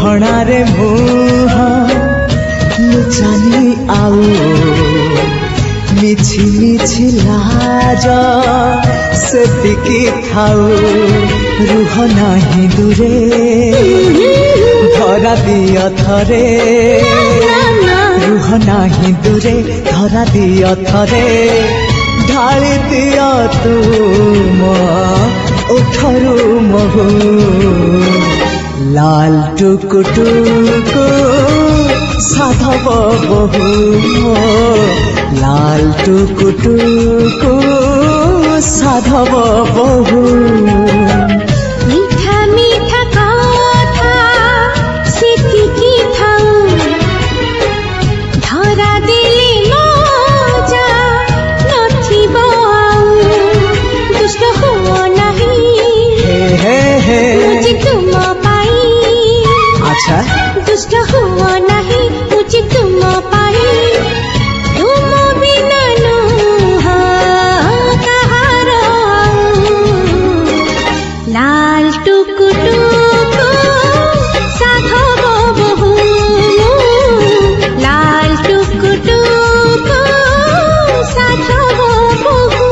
ओढ़णारे मुह लुचानी आउ मिछि मिछि लाज सेतिकी थाउ रुह नाही दूरे धरा दिय थरे रुह नाही दूरे धरा दिय थरे ढाली दिय तुम उठरू महू लाल टुकु टुकु साधव बहु लाल टुकु टुकु साधव बहु मीठा मीठा कथा सेतिकी थाउ धरा देले मजा नथिब आउ दुष्ट हुओ नाही मुझे तुम पाई अच्छा दुष्ट हुओ नाही मुझे तुम पाई तुम बिना नुह कहार लाल टुकु टुकु साधव बहु लाल टुकु टुकु साधव बहु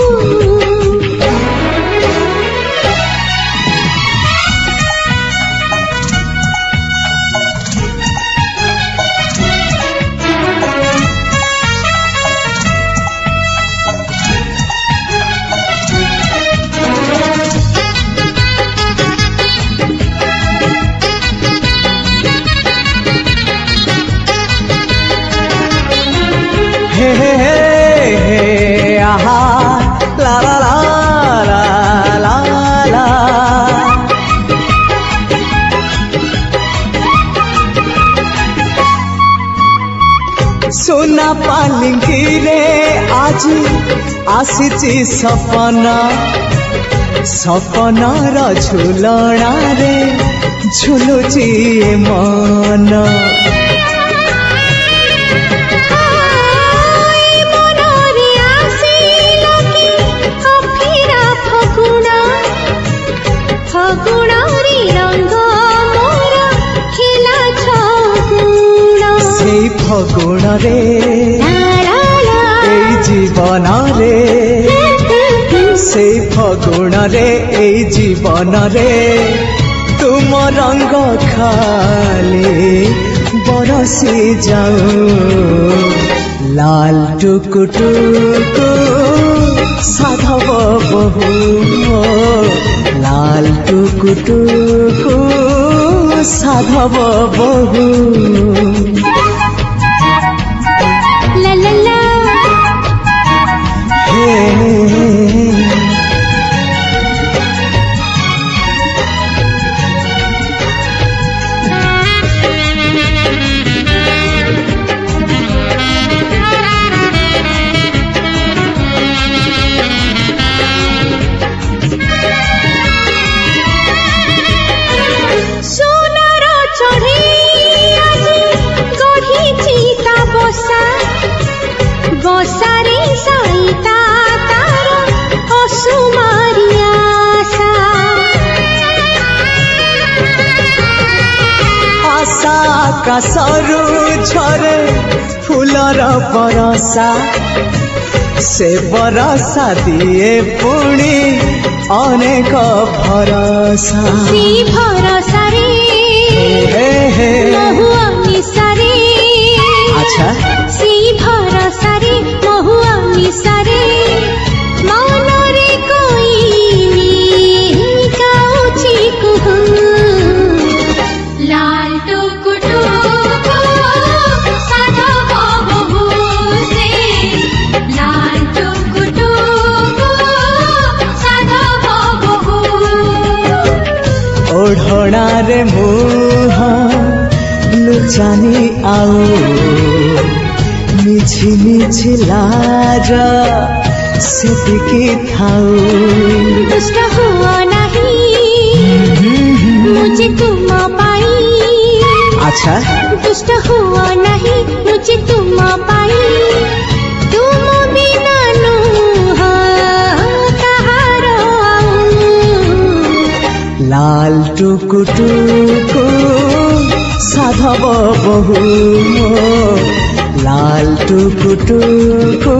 हे हे हे हे आहा ला ला ला ला ला ला सोना पालिंगी रे आज आसीची सपना सपनार झुलणा रे झुलुची मन मनरे आसिला कि अफिरा फगुणरी रंग मोर खेला छगुण से फगुण रे এই জীবন রে से फगुण रे এই জীবन रे तुम रंग खाले बरसी जाऊ लाल टुकु टुकु साधव बहु लाल टुकु टुकु साधव बहु ला ला ला सोनार चढ़ी आज गढ़ी ता बसा बसारे साईता तार असुमारी आशा आशा आकाशरू झरे फूलर बरसा से बरसा दिए पुणी अनेक भरसा सी भरसा रे महुआ निसारे अच्छा सी भरसा रे महुआ निसारे मनरे कोइली गाउछि कुहु लाल टुकु टुकु साधव बहु से लाल टुकु टुकु साधव बहु ओढ़णा रे मुह लुचानी आउ मिछि मिछि लाज सेतिकी थाउ दुष्ट हुओ नाही मुझे तुम पाई अच्छा दुष्ट हुओ नहीं मुझे तुम पाई तुम बिना नुह कहार लाल टुकु टुकु মাধব বহু মো লাল টুকু টুকু